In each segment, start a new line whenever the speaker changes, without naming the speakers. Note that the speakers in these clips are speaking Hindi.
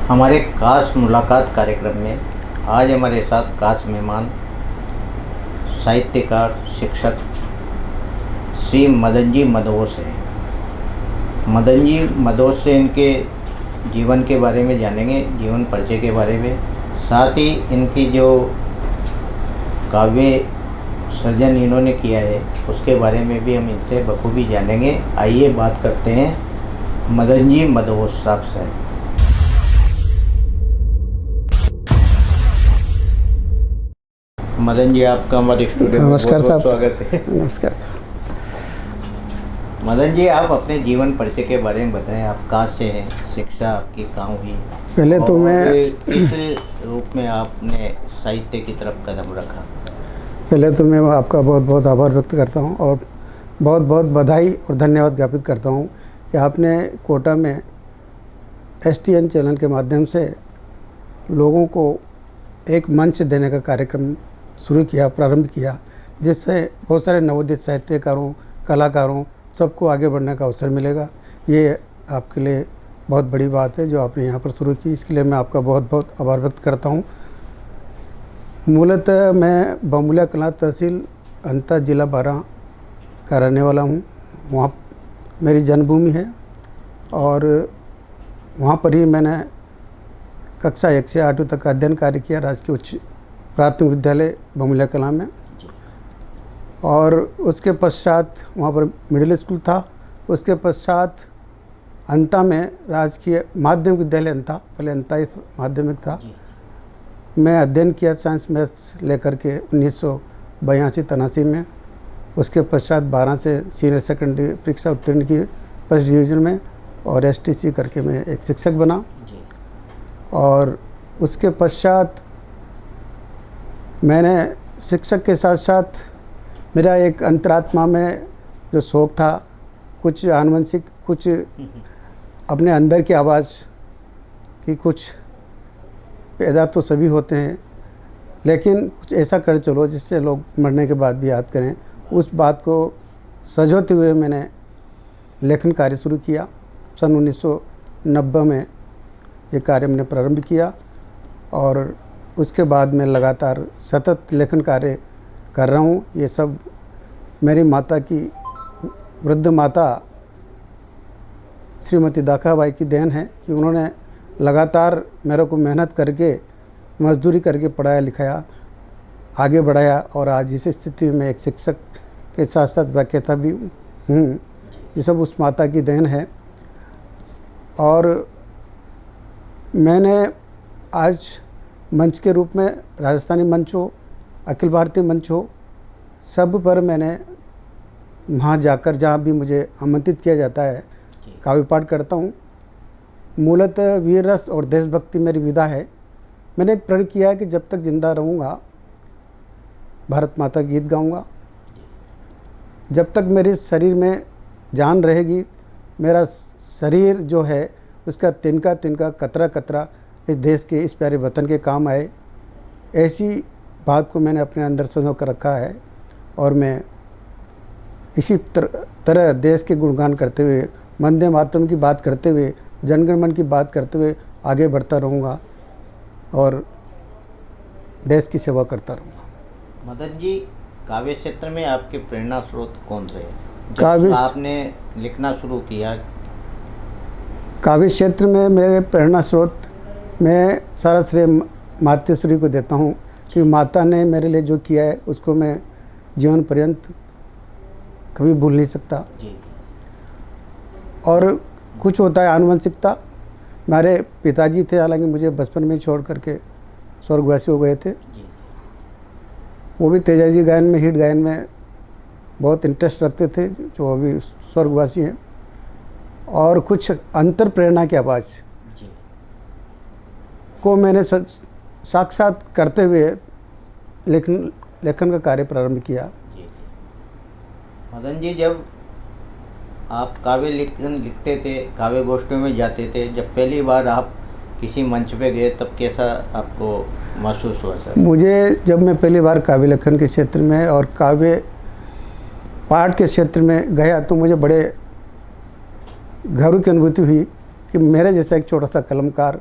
हमारे खास मुलाकात कार्यक्रम में आज हमारे साथ खास मेहमान साहित्यकार शिक्षक श्री मदन जी मदहोश हैं। मदन जी मदहोश से इनके जीवन के बारे में जानेंगे, जीवन परिचय के बारे में, साथ ही इनकी जो काव्य सृजन इन्होंने किया है उसके बारे में भी हम इनसे बखूबी जानेंगे। आइए बात करते हैं मदन जी मदहोश साहब से। मदन जी, आपका हमारे स्टूडियो में
नमस्कार
बहुत
साहब।
स्वागत है।
नमस्कार साहब।
मदन जी, आप अपने जीवन परिचय के बारे में बताएं। आप कहाँ से हैं, शिक्षा आपकी कहाँ हुई,
पहले तो मैं
किस रूप में आपने साहित्य की तरफ कदम रखा?
आपका बहुत बहुत आभार व्यक्त करता हूं और बहुत बहुत बधाई और धन्यवाद ज्ञापित करता हूं कि आपने कोटा में STN चैनल के माध्यम से लोगों को एक मंच देने का कार्यक्रम शुरू किया, प्रारंभ किया, जिससे बहुत सारे नवोदित साहित्यकारों, कलाकारों सबको आगे बढ़ने का अवसर मिलेगा। ये आपके लिए बहुत बड़ी बात है जो आपने यहाँ पर शुरू की। इसके लिए मैं आपका बहुत बहुत आभार व्यक्त करता हूँ। मूलतः मैं बमुलिया कलां तहसील अंता जिला बारां का रहने वाला हूँ। वहाँ मेरी जन्मभूमि है और वहाँ पर ही मैंने कक्षा 1 से 8वीं तक का अध्ययन कार्य किया राजकीय उच्च प्राथमिक विद्यालय बमुलिया कलां में। और उसके पश्चात वहाँ पर मिडिल स्कूल था। उसके पश्चात अंता में राजकीय माध्यमिक विद्यालय अंता, पहले अंता ही माध्यमिक था, मैं अध्ययन किया साइंस मैथ्स लेकर के 1982-83 में। उसके पश्चात 12 से सीनियर सेकेंडरी परीक्षा उत्तीर्ण की फर्स्ट डिवीज़न में और STC करके मैं एक शिक्षक बना। और उसके पश्चात मैंने शिक्षक के साथ साथ मेरा एक अंतरात्मा में जो शौक़ था, कुछ आनुवंशिक, कुछ अपने अंदर की आवाज़ की, कुछ पैदा तो सभी होते हैं लेकिन कुछ ऐसा कर चलो जिससे लोग मरने के बाद भी याद करें। उस बात को सजोते हुए मैंने लेखन कार्य शुरू किया। सन 1990 में ये कार्य मैंने प्रारंभ किया और उसके बाद मैं लगातार सतत लेखन कार्य कर रहा हूँ। ये सब मेरी माता की, वृद्ध माता श्रीमती दाखाबाई की देन है कि उन्होंने लगातार मेरे को मेहनत करके, मजदूरी करके पढ़ाया लिखाया, आगे बढ़ाया और आज इस स्थिति में एक शिक्षक के साथ साथ व्याख्याता भी हूँ। ये सब उस माता की देन है। और मैंने आज मंच के रूप में राजस्थानी मंच हो, अखिल भारतीय मंच हो, सब पर मैंने वहाँ जाकर जहाँ भी मुझे आमंत्रित किया जाता है काव्य पाठ करता हूँ। मूलतः वीर रस और देशभक्ति मेरी विधा है। मैंने एक प्रण किया है कि जब तक जिंदा रहूँगा भारत माता गीत गाऊँगा। जब तक मेरे शरीर में जान रहेगी, मेरा शरीर जो है उसका तिनका तिनका, कतरा कतरा इस देश के, इस प्यारे वतन के काम आए। ऐसी बात को मैंने अपने अंदर संजो कर रखा है और मैं इसी तरह देश के गुणगान करते हुए, वंदे मातरम की बात करते हुए, जनगण मन की बात करते हुए आगे बढ़ता रहूँगा और देश की सेवा करता रहूँगा।
मदन जी, काव्य क्षेत्र में आपके प्रेरणा स्रोत कौन रहे
काव्य
जब आपने लिखना शुरू किया?
काव्य क्षेत्र में मेरे प्रेरणा स्रोत, मैं सारा श्रेय मातेश्वरी को देता हूँ कि माता ने मेरे लिए जो किया है उसको मैं जीवन पर्यंत कभी भूल नहीं सकता। और कुछ होता है आनुवंशिकता। हमारे पिताजी थे, हालांकि मुझे बचपन में छोड़ करके स्वर्गवासी हो गए थे। वो भी तेजाजी गायन में, हिट गायन में बहुत इंटरेस्ट रखते थे, जो अभी स्वर्गवासी हैं। और कुछ अंतर प्रेरणा की आवाज़ को मैंने साक्षात करते हुए लेखन का कार्य प्रारंभ किया।
मदन जी, जब आप काव्य लिखते थे, काव्य गोष्ठियों में जाते थे, जब पहली बार आप किसी मंच पे गए तब कैसा आपको महसूस हुआ सर?
मुझे जब मैं पहली बार काव्य लेखन के क्षेत्र में और काव्य पाठ के क्षेत्र में गया तो मुझे बड़े गर्व की अनुभूति हुई कि मेरे जैसा एक छोटा सा कलमकार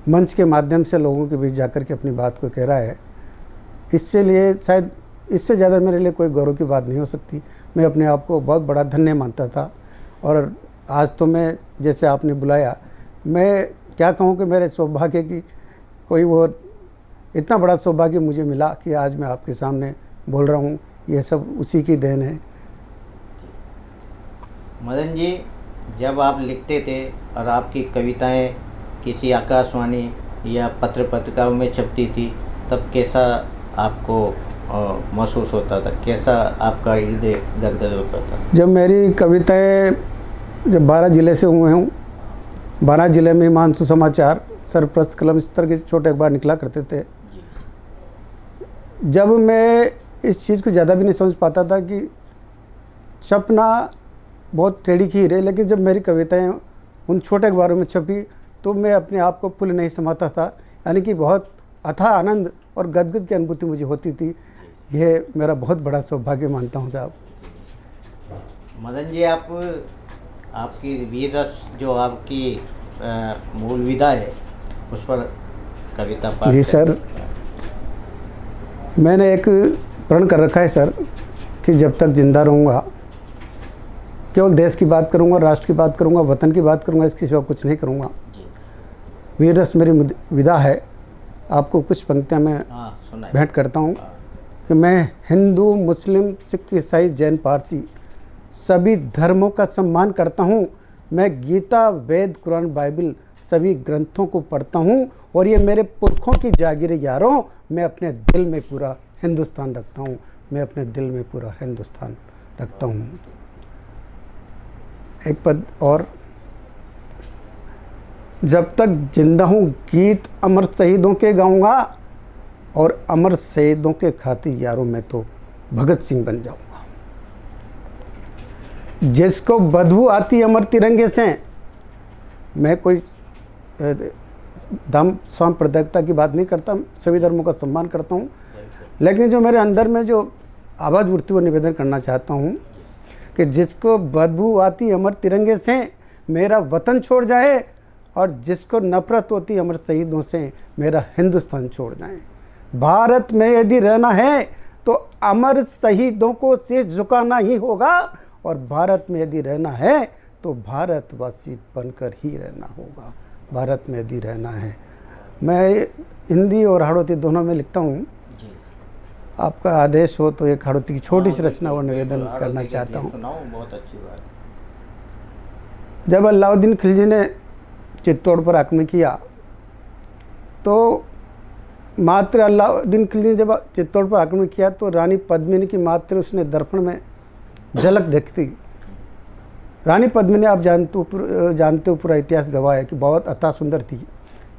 मंच के माध्यम से लोगों के बीच जाकर के अपनी बात को कह रहा है, इससे लिए शायद इससे ज़्यादा मेरे लिए कोई गौरव की बात नहीं हो सकती। मैं अपने आप को बहुत बड़ा धन्य मानता था और आज तो मैं, जैसे आपने बुलाया, मैं क्या कहूँ कि मेरे सौभाग्य की कोई वो इतना बड़ा सौभाग्य मुझे मिला कि आज मैं आपके सामने बोल रहा हूँ, ये सब उसी की देन है।
मदन जी, जब आप लिखते थे और आपकी कविताएं किसी आकाशवाणी या पत्र पत्रिकाओं में छपती थी, तब कैसा आपको महसूस होता था? कैसा आपका हृदय गदगद होता था?
जब मेरी कविताएं जब 12 ज़िले से हुए हूँ, 12 ज़िले में हिमांशु समाचार, सरप्रस्त कलम, इस तरह के छोटे अखबार निकला करते थे। जब मैं इस चीज़ को ज़्यादा भी नहीं समझ पाता था कि छपना बहुत टेढ़ी खीर है, लेकिन जब मेरी कविताएं उन छोटे अखबारों में छपी तो मैं अपने आप को फुल नहीं समाता था, यानी कि बहुत अथाह आनंद और गदगद की अनुभूति मुझे होती थी। यह मेरा बहुत बड़ा सौभाग्य मानता हूँ साहब।
मदन जी, आपकी वीर रस जो आपकी मूल विधा है, उस पर कविता पाठ।
जी सर, मैंने एक प्रण कर रखा है सर कि जब तक जिंदा रहूँगा केवल देश की बात करूँगा, राष्ट्र की बात करूँगा, वतन की बात करूँगा, इसके सिवा कुछ नहीं करूँगा। वीर रस मेरी विधा है। आपको कुछ पंक्तियाँ मैं भेंट करता हूँ कि मैं हिंदू, मुस्लिम, सिख, ईसाई, जैन, पारसी सभी धर्मों का सम्मान करता हूँ। मैं गीता, वेद, कुरान, बाइबल सभी ग्रंथों को पढ़ता हूँ और ये मेरे पुरखों की जागीर यारों। मैं अपने दिल में पूरा हिंदुस्तान रखता हूँ, मैं अपने दिल में पूरा हिंदुस्तान रखता हूँ। एक पद और, जब तक जिंदा हूँ गीत अमर शहीदों के गाऊंगा और अमर शहीदों के खातिर यारों मैं तो भगत सिंह बन जाऊंगा। जिसको बदबू आती अमर तिरंगे से, मैं कोई धर्म सांप्रदायिकता की बात नहीं करता, सभी धर्मों का सम्मान करता हूँ, लेकिन जो मेरे अंदर में जो आवाज़ उठती वो निवेदन करना चाहता हूँ कि जिसको बदबू आती अमर तिरंगे से मेरा वतन छोड़ जाए और जिसको नफरत होती अमर शहीदों से मेरा हिंदुस्तान छोड़ जाए। भारत में यदि रहना है तो अमर शहीदों को शीश झुकाना ही होगा और भारत में यदि रहना है तो भारतवासी बनकर ही रहना होगा। भारत में यदि रहना है, मैं हिंदी और हाड़ौती दोनों में लिखता हूँ। आपका आदेश हो तो एक हाड़ौती की छोटी सी रचना और निवेदन करना चाहता हूँ।
बहुत अच्छी बात।
जब अलाउद्दीन खिलजी ने चित्तौड़ पर आक्रमण किया तो मात्र अलाउद्दीन खिलजी ने जब चित्तौड़ पर आक्रमण किया तो रानी पद्मिनी की मात्र उसने दर्पण में झलक देखती। रानी पद्मिनी आप जानते हो पूरा इतिहास गवाह है कि बहुत अथा सुंदर थी।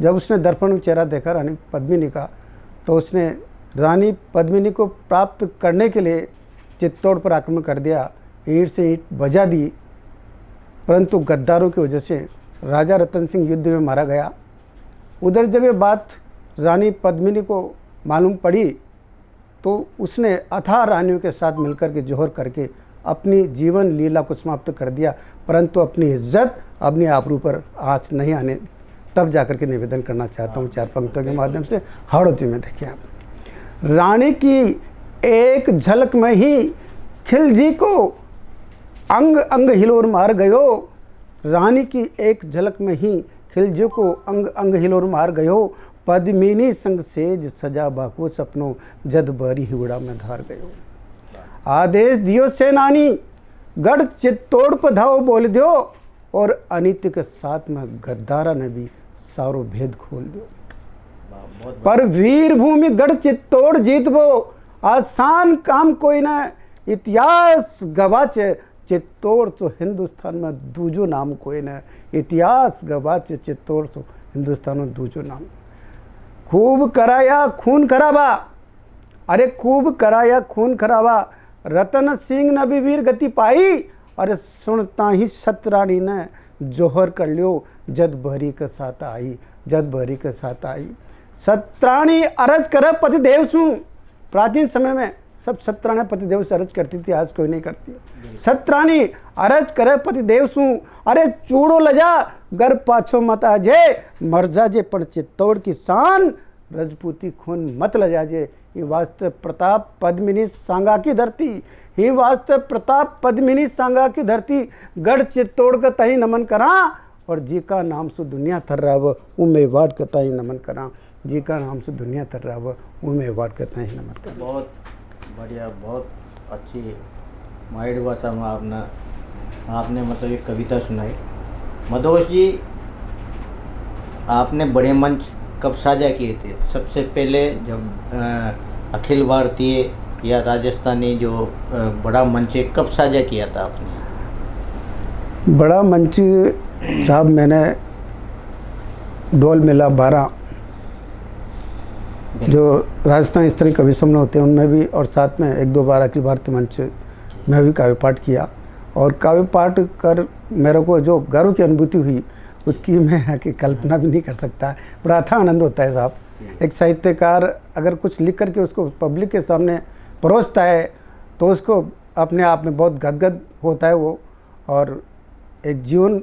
जब उसने दर्पण में चेहरा देखा रानी पद्मिनी का तो उसने रानी पद्मिनी को प्राप्त करने के लिए चित्तौड़ पर आक्रमण कर दिया, ईंट से ईंट बजा दी, परंतु गद्दारों की वजह से राजा रतन सिंह युद्ध में मारा गया। उधर जब ये बात रानी पद्मिनी को मालूम पड़ी तो उसने अथाह रानियों के साथ मिलकर के जोहर करके अपनी जीवन लीला को समाप्त कर दिया, परंतु अपनी इज्जत, अपनी आबरू पर आँच नहीं आने। तब जाकर के निवेदन करना चाहता हूँ 4 पंक्तियों के माध्यम से। हाड़ौती में देखिए आप, रानी की एक झलक में ही खिलजी को अंग अंग हिलोर मार गयो। रानी की एक झलक में ही खिलजी को अंग अंग हिलोर मार गयो। पद्मिनी संग सेज सजा बाको सपनों जद बरी हिवड़ा में धार गयो। आदेश दियो सेनानी गढ़ चित्तौड़ पर धाओ बोल दियो और अनीति के साथ में गद्दारा ने भी सारो भेद खोल दियो। पर वीर भूमि गढ़ चित्तौड़ जीतबो आसान काम कोई ना, इतिहास गवाच चित्तौड़ तो हिंदुस्तान में दूजो नाम कोई ना। इतिहास गवाच चित्तौड़ तो हिंदुस्तान में दूजो नाम। खूब कराया खून खराबा, अरे खूब कराया खून खराबा, रतन सिंह ने भी वीर गति पाई। अरे सुनता ही सतरानी ने जोहर कर लियो जद बहरी के साथ आई, जद बहरी के साथ आई। सतरानी अरज करे पतिदेव सु, प्राचीन समय में सब सतरानी पतिदेव से अरज करती थी, आज कोई नहीं करती। सतरानी अरज करे पतिदेव सु, अरे चूड़ो लजा गर पाछो मत आजे, मर जाजे पण चित्तौड़ की शान, रजपूती खून मत लजाजे। ही वास्तव प्रताप पद्मिनी सांगा की धरती, ही वास्तव प्रताप पद्मिनी सांगा की धरती, गढ़ चित्तौड़ का तही नमन करा, और जी का नाम से दुनिया थर्राव उमे वाट का तही नमन करा, जी का नाम से दुनिया थर्राव उमे वाट का तही नमन करा।
बहुत बढ़िया, बहुत अच्छी माइंड भाषा में आपने मतलब एक कविता सुनाई। मदोस जी, आपने बड़े मंच कब साझा किए थे? सबसे पहले जब अखिल भारतीय या राजस्थानी जो बड़ा मंच है, कब साझा किया था आपने?
बड़ा मंच साहब मैंने डोल मेला 12 जो राजस्थान स्तरीय कवि सम्मेलन होते हैं उनमें भी, और साथ में 1-2 बार अखिल भारतीय मंच में भी काव्य पाठ किया। और काव्य पाठ कर मेरे को जो गर्व की अनुभूति हुई उसकी मैं कि कल्पना भी नहीं कर सकता। बड़ा अच्छा आनंद होता है साहब। एक साहित्यकार अगर कुछ लिख करके उसको पब्लिक के सामने परोसता है तो उसको अपने आप में बहुत गदगद होता है वो, और एक जीवन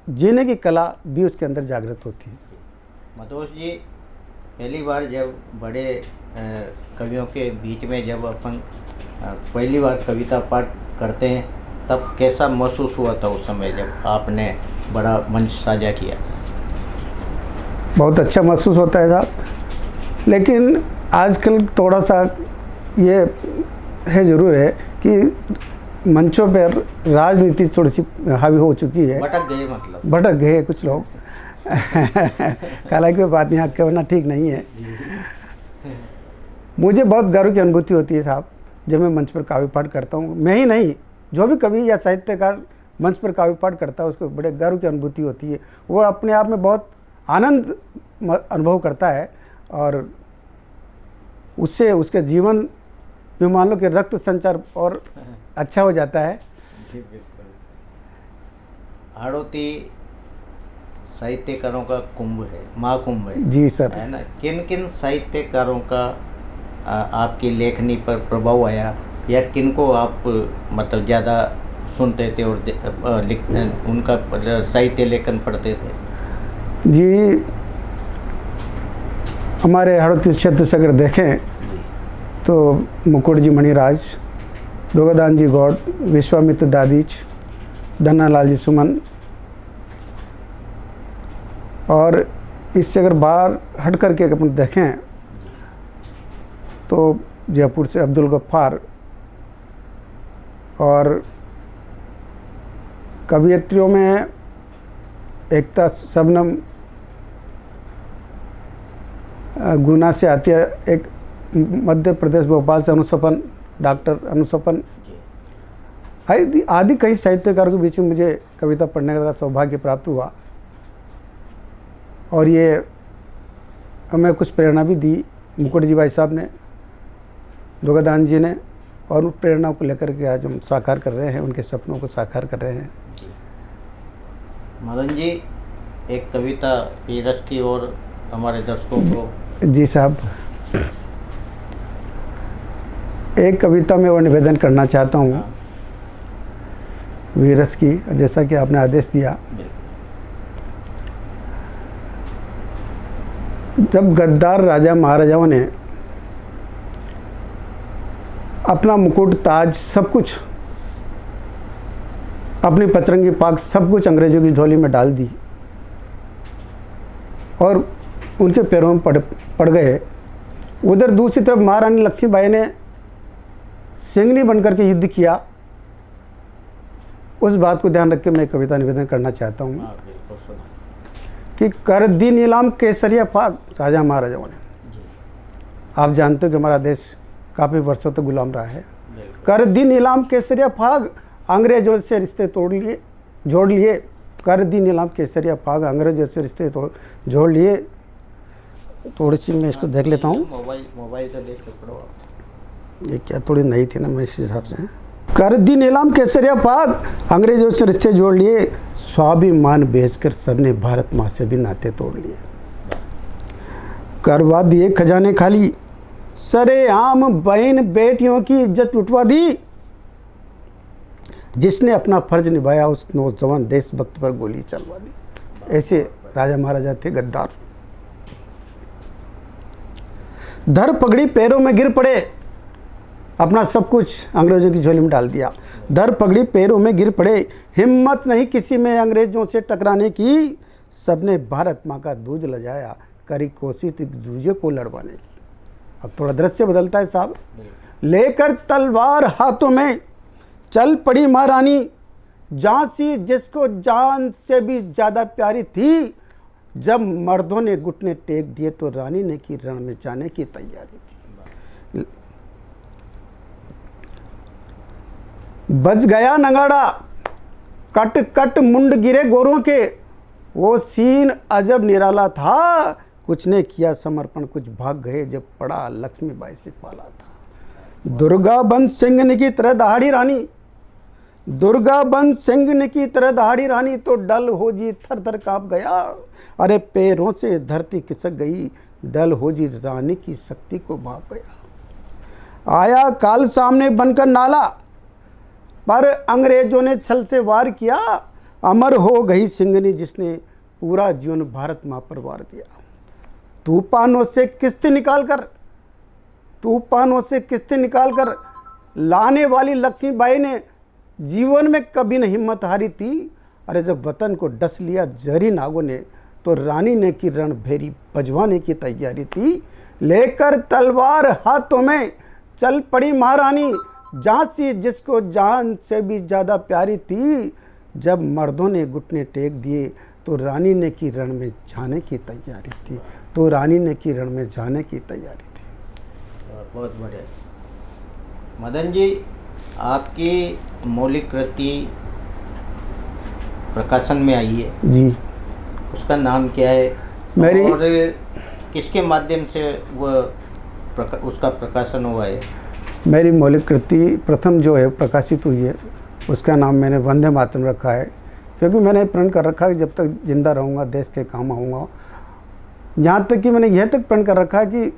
जीने की कला भी उसके अंदर जागृत होती है।
मदोस जी, पहली बार जब बड़े कवियों के बीच में जब अपन पहली बार कविता पाठ करते हैं तब कैसा महसूस हुआ था उस समय जब आपने बड़ा मंच साझा किया था?
बहुत अच्छा महसूस होता है साहब, लेकिन आजकल थोड़ा सा ये है ज़रूर है कि मंचों पर राजनीति थोड़ी सी हावी हो चुकी है। भटक गए कुछ लोग हालांकि वो बात यहाँ कहना ठीक नहीं है। मुझे बहुत गर्व की अनुभूति होती है साहब जब मैं मंच पर काव्य पाठ करता हूँ। मैं ही नहीं, जो भी कवि या साहित्यकार मंच पर काव्य पाठ करता है उसको बड़े गर्व की अनुभूति होती है। वो अपने आप में बहुत आनंद अनुभव करता है, और उससे उसके जीवन यूँ मान लो कि रक्त संचार और अच्छा हो जाता है।
जी बिल्कुल। हाड़ौती साहित्यकारों का कुंभ है, महाकुंभ है।
जी सर।
है ना? किन किन साहित्यकारों का आपकी लेखनी पर प्रभाव आया, या किन को आप मतलब ज़्यादा सुनते थे और लिखते उनका साहित्य लेखन पढ़ते थे?
जी, हमारे हाड़ौती क्षेत्र से अगर देखें तो मुकुट जी मणिराज, दुर्गादान जी गौड़, विश्वामित्र दादीच, धन्नालाल जी सुमन, और इससे अगर बाहर हट करके अपन देखें तो जयपुर से अब्दुल गफ्फार, और कवियत्रियों में एकता शबनम, गुना से आती है, एक मध्य प्रदेश भोपाल से अनुसपन, डॉक्टर अनुसपन आदि कई साहित्यकारों के बीच में मुझे कविता पढ़ने का सौभाग्य प्राप्त हुआ, और ये हमें कुछ प्रेरणा भी दी मुकुट जी भाई साहब ने, दुर्गादान जी ने, और उन प्रेरणा को लेकर के आज हम साकार कर रहे हैं, उनके सपनों को साकार कर रहे हैं।
मदन जी, एक कविता वीरस की और हमारे दर्शकों को।
जी साहब, एक कविता में वो निवेदन करना चाहता हूँ वीरस की, जैसा कि आपने आदेश दिया। जब गद्दार राजा महाराजाओं ने अपना मुकुट, ताज, सब कुछ, अपनी पचरंगी पाक सब कुछ अंग्रेजों की झोली में डाल दी और उनके पैरों में पड़ गए, उधर दूसरी तरफ महारानी लक्ष्मीबाई ने सिंगनी बनकर के युद्ध किया। उस बात को ध्यान रख के मैं कविता निवेदन करना चाहता हूँ कि कर दी नीलाम केसरिया फाग राजा महाराजाओं ने। आप जानते हो कि हमारा देश काफ़ी वर्षों तक गुलाम रहा है। कर दी नीलाम केसरिया फाग, अंग्रेजों से रिश्ते जोड़ लिए। कर दी नीलाम केसरिया फाग, अंग्रेजों से रिश्ते जोड़ लिए। थोड़ी सी मैं इसको देख लेता हूँ।
मोबाइल से देख पढ़ो आप।
ये क्या थोड़ी नई थी ना, मैं इस हिसाब से। कर दी नीलाम केसरिया फाग, अंग्रेजों से रिश्ते जोड़ लिए। स्वाभिमान बेचकर सबने भारत माँ से भी नाते तोड़ लिए। करवा दिए खजाने खाली, सरेआम बहन बेटियों की इज्जत लुटवा दी। जिसने अपना फर्ज निभाया उस नौजवान देशभक्त पर गोली चलवा दी। ऐसे राजा महाराजा थे गद्दार। धर पगड़ी पैरों में गिर पड़े, अपना सब कुछ अंग्रेजों की झोली में डाल दिया। धर पगड़ी पैरों में गिर पड़े, हिम्मत नहीं किसी में अंग्रेजों से टकराने की, सबने भारत माँ का दूध लजाया, करी कोशिश एक दूजे को लड़वाने की। अब थोड़ा दृश्य बदलता है साहब। लेकर तलवार हाथों में चल पड़ी महारानी, झांसी जिसको जान से भी ज़्यादा प्यारी थी, जब मर्दों ने घुटने टेक दिए तो रानी ने की रण में जाने की तैयारी थी। बज गया नगाड़ा, कट कट मुंड गिरे गोरों के, वो सीन अजब निराला था, कुछ ने किया समर्पण कुछ भाग गए, जब पड़ा लक्ष्मीबाई से पाला था। दुर्गा बंद सिंह की तरह दहाड़ी रानी, दुर्गा बंद सिंह की तरह दहाड़ी रानी, तो डल हो जी थर थर कांप गया, अरे पैरों से धरती खिसक गई, डल हो जी रानी की शक्ति को भाप गया। आया काल सामने बनकर नाला, पर अंग्रेजों ने छल से वार किया, अमर हो गई सिंगनी जिसने पूरा जीवन भारत माँ पर वार दिया। तूफानों से किस्ती निकालकर, तूफानों से किस्ती निकालकर लाने वाली लक्ष्मीबाई ने जीवन में कभी न हिम्मत हारी थी। अरे जब वतन को डस लिया जहरी नागों ने, तो रानी ने की रण भेरी बजवाने की तैयारी थी। लेकर तलवार हाथों में चल पड़ी महारानी, झांसी जिसको जान से भी ज़्यादा प्यारी थी, जब मर्दों ने घुटने टेक दिए तो रानी ने की रण में जाने की तैयारी थी, तो रानी ने की रण में जाने की तैयारी थी।
बहुत बढ़िया। मदन जी, आपकी मौलिक कृति प्रकाशन में आई है
जी,
उसका नाम क्या है
मेरी
और किसके माध्यम से उसका प्रकाशन हुआ है?
मेरी मौलिक कृति प्रथम जो है प्रकाशित हुई है, उसका नाम मैंने वंदे मातरम रखा है, क्योंकि मैंने प्रण कर रखा है कि जब तक जिंदा रहूँगा देश के काम आऊँगा। यहाँ तक कि मैंने यह तक प्रण कर रखा है कि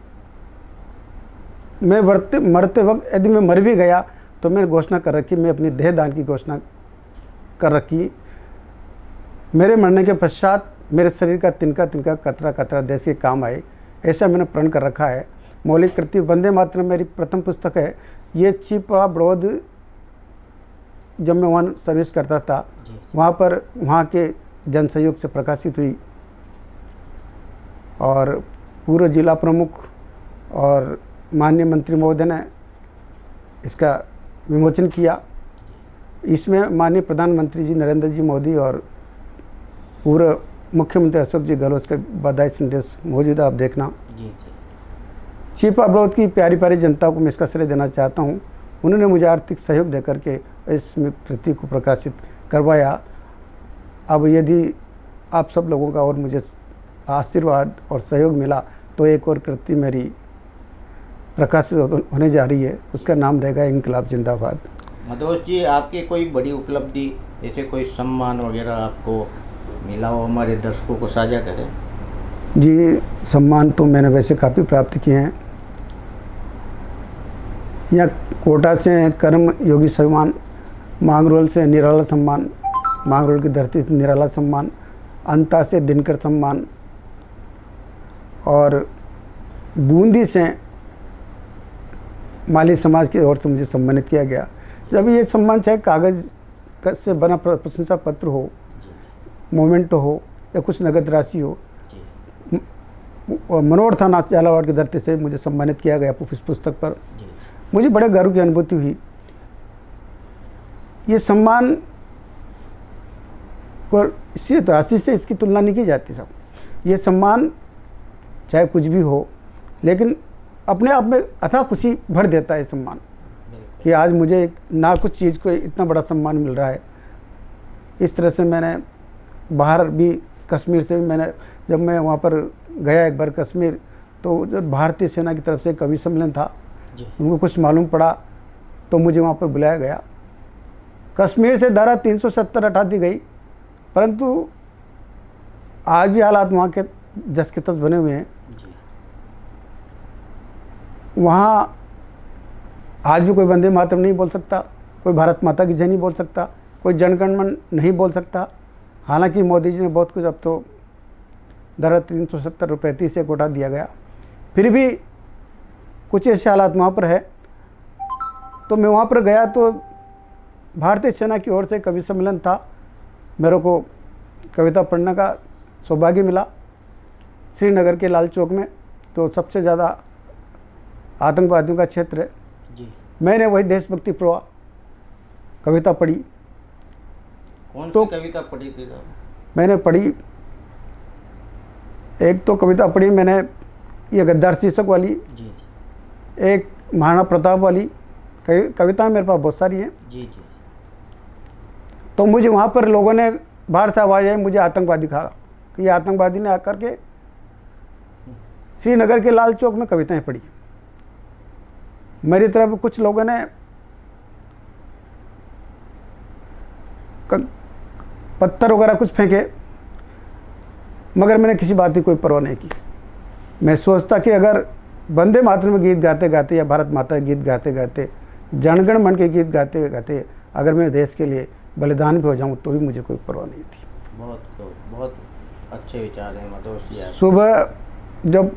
मैं मरते वक्त यदि मैं मर भी गया तो मैंने घोषणा कर रखी, मैं अपनी देह दान की घोषणा कर रखी। मेरे मरने के पश्चात मेरे शरीर का तिनका तिनका कतरा कतरा देश के काम आए, ऐसा मैंने प्रण कर रखा है। मौलिक कृति वंदे मातरम मेरी प्रथम पुस्तक है। ये छिपा बड़ौद, जब मैं वहाँ सर्विस करता था वहाँ पर वहाँ के जन सहयोग से प्रकाशित हुई, और पूर्व जिला प्रमुख और माननीय मंत्री महोदय ने इसका विमोचन किया। इसमें माननीय प्रधानमंत्री जी नरेंद्र जी मोदी और पूर्व मुख्यमंत्री अशोक जी गहलोत का बधाई संदेश मौजूद है, आप देखना। छिपा बड़ौद की प्यारी प्यारी जनता को मैं इसका श्रेय देना चाहता हूँ। उन्होंने मुझे आर्थिक सहयोग दे करके इस कृति को प्रकाशित करवाया। अब यदि आप सब लोगों का और मुझे आशीर्वाद और सहयोग मिला तो एक और कृति मेरी प्रकाशित होने जा रही है, उसका नाम रहेगा इंकलाब जिंदाबाद।
मदोस जी, आपकी कोई बड़ी उपलब्धि, जैसे कोई सम्मान वगैरह आपको मिला हो, हमारे दर्शकों को साझा करें।
जी, सम्मान तो मैंने वैसे काफ़ी प्राप्त किए हैं। यहाँ कोटा से कर्म योगी सम्मान, मांगरोल से निराला सम्मान, मांगरोल की धरती से निराला सम्मान, अंता से दिनकर सम्मान, और बूंदी से माली समाज की ओर से मुझे सम्मानित किया गया। जब ये सम्मान चाहे कागज़ से बना प्रशंसा पत्र हो, मोमेंटो हो, या कुछ नगद राशि हो, मनोहर थाना झालावाड़ की धरती से मुझे सम्मानित किया गया इस पुस्तक पर। मुझे बड़े गर्व की अनुभूति हुई। ये सम्मान को इसी राशि से इसकी तुलना नहीं की जाती साहब। ये सम्मान चाहे कुछ भी हो, लेकिन अपने आप में अथाह खुशी भर देता है सम्मान, कि आज मुझे ना कुछ चीज़ को इतना बड़ा सम्मान मिल रहा है। इस तरह से मैंने बाहर भी, कश्मीर से भी मैंने, जब मैं वहाँ पर गया एक बार कश्मीर, तो जो भारतीय सेना की तरफ से कवि सम्मेलन था, उनको कुछ मालूम पड़ा तो मुझे वहाँ पर बुलाया गया। कश्मीर से धारा 370 हटा दी गई, परंतु आज भी हालात वहाँ के जस के तस बने हुए हैं। वहाँ आज भी कोई वंदे मातरम नहीं बोल सकता, कोई भारत माता की जय नहीं बोल सकता, कोई जनगण मन नहीं बोल सकता। हालांकि मोदी जी ने बहुत कुछ, अब तो दर 370 से कोटा दिया गया, फिर भी कुछ ऐसे हालात वहाँ पर है। तो मैं वहाँ पर गया तो भारतीय सेना की ओर से कवि सम्मेलन था, मेरे को कविता पढ़ने का सौभाग्य मिला श्रीनगर के लाल चौक में, तो सबसे ज़्यादा आतंकवादियों का क्षेत्र है
जी।
मैंने वही देशभक्ति प्रवाह कविता पढ़ी।
कौन
तो
सी कविता पढ़ी थी साहब?
मैंने पढ़ी, एक तो कविता पढ़ी मैंने ये गद्दार शीर्षक वाली,
जी
एक महाराणा प्रताप वाली कविताएं मेरे पास बहुत सारी हैं।
जी जी।
तो मुझे वहाँ पर लोगों ने बाहर से आवाज़ आई, मुझे आतंकवादी कहा कि ये आतंकवादी ने आकर के श्रीनगर के लाल चौक में कविताएं पढ़ी। मेरी तरफ कुछ लोगों ने पत्थर वगैरह कुछ फेंके, मगर मैंने किसी बात की कोई परवाह नहीं की। मैं सोचता कि अगर वंदे मातरम में गीत गाते गाते या भारत माता के गीत गाते गाते, जनगण मन के गीत गाते गाते अगर मैं देश के लिए बलिदान भी हो जाऊं तो भी मुझे कोई परवाह नहीं थी।
बहुत अच्छे विचार हैं मदोस जी आपके।
सुबह जब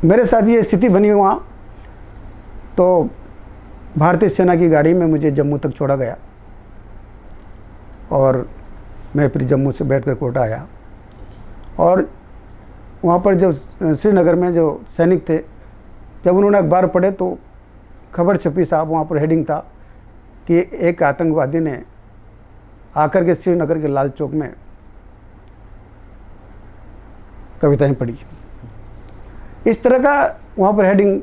मेरे साथ ये स्थिति बनी वहाँ, तो भारतीय सेना की गाड़ी में मुझे जम्मू तक छोड़ा गया और मैं फिर जम्मू से बैठकर कोटा आया। और वहाँ पर जब श्रीनगर में जो सैनिक थे, जब उन्होंने अखबार पढ़े तो खबर छपी साहब, वहाँ पर हेडिंग था कि एक आतंकवादी ने आकर के श्रीनगर के लाल चौक में कविताएं पढ़ी। इस तरह का वहाँ पर हेडिंग,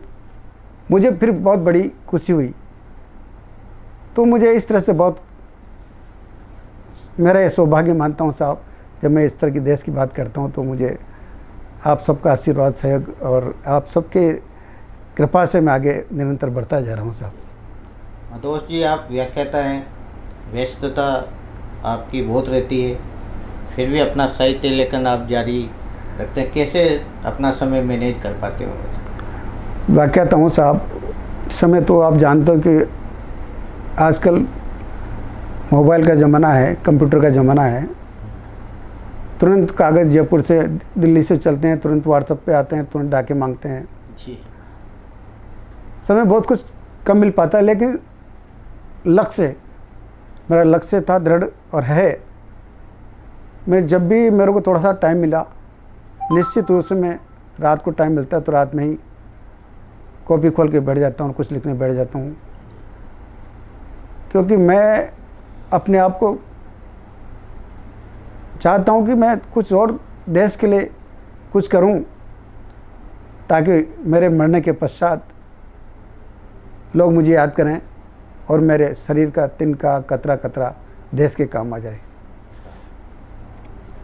मुझे फिर बहुत बड़ी खुशी हुई। तो मुझे इस तरह से बहुत, मेरा ये सौभाग्य मानता हूँ साहब, जब मैं इस तरह की देश की बात करता हूँ तो मुझे आप सबका आशीर्वाद, सहयोग और आप सबके कृपा से मैं आगे निरंतर बढ़ता जा रहा हूँ साहब।
मदोस जी आप व्याख्याता हैं, व्यस्तता आपकी बहुत रहती है, फिर भी अपना साहित्य लेखन आप जारी रखते हैं। कैसे अपना समय मैनेज कर पाते हो?
व्याख्याता हूँ साहब, समय तो आप जानते हो कि आजकल मोबाइल का ज़माना है, कंप्यूटर का ज़माना है। तुरंत कागज़ जयपुर से दिल्ली से चलते हैं, तुरंत व्हाट्सएप पे आते हैं, तुरंत डाके मांगते हैं
जी।
समय बहुत कुछ कम मिल पाता है, लेकिन लक्ष्य, मेरा लक्ष्य था दृढ़ और है। मैं जब भी मेरे को थोड़ा सा टाइम मिला, निश्चित रूप से मैं रात को टाइम मिलता है तो रात में ही कॉपी खोल के बैठ जाता हूँ, कुछ लिखने बैठ जाता हूँ, क्योंकि मैं अपने आप को चाहता हूँ कि मैं कुछ और देश के लिए कुछ करूँ, ताकि मेरे मरने के पश्चात लोग मुझे याद करें और मेरे शरीर का तिनका कतरा कतरा देश के काम आ जाए।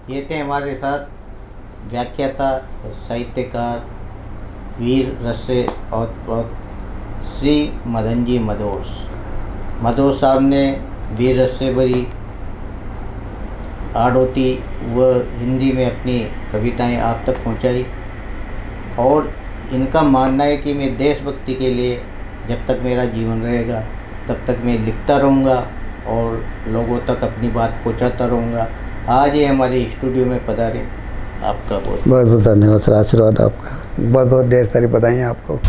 ये थे हमारे साथ व्याख्याता, साहित्यकार, वीर रस्य और श्री मदन जी मदोस साहब ने वीर रस्य भरी आड़ोती व हिंदी में अपनी कविताएं आप तक पहुंचाई, और इनका मानना है कि मैं देशभक्ति के लिए जब तक मेरा जीवन रहेगा तब तक मैं लिखता रहूँगा और लोगों तक अपनी बात पहुंचाता रहूँगा। आज ये हमारे स्टूडियो में पधारे, आपका बहुत
बहुत धन्यवाद सर, आशीर्वाद आपका, बहुत बहुत ढेर सारी बधाई आपको।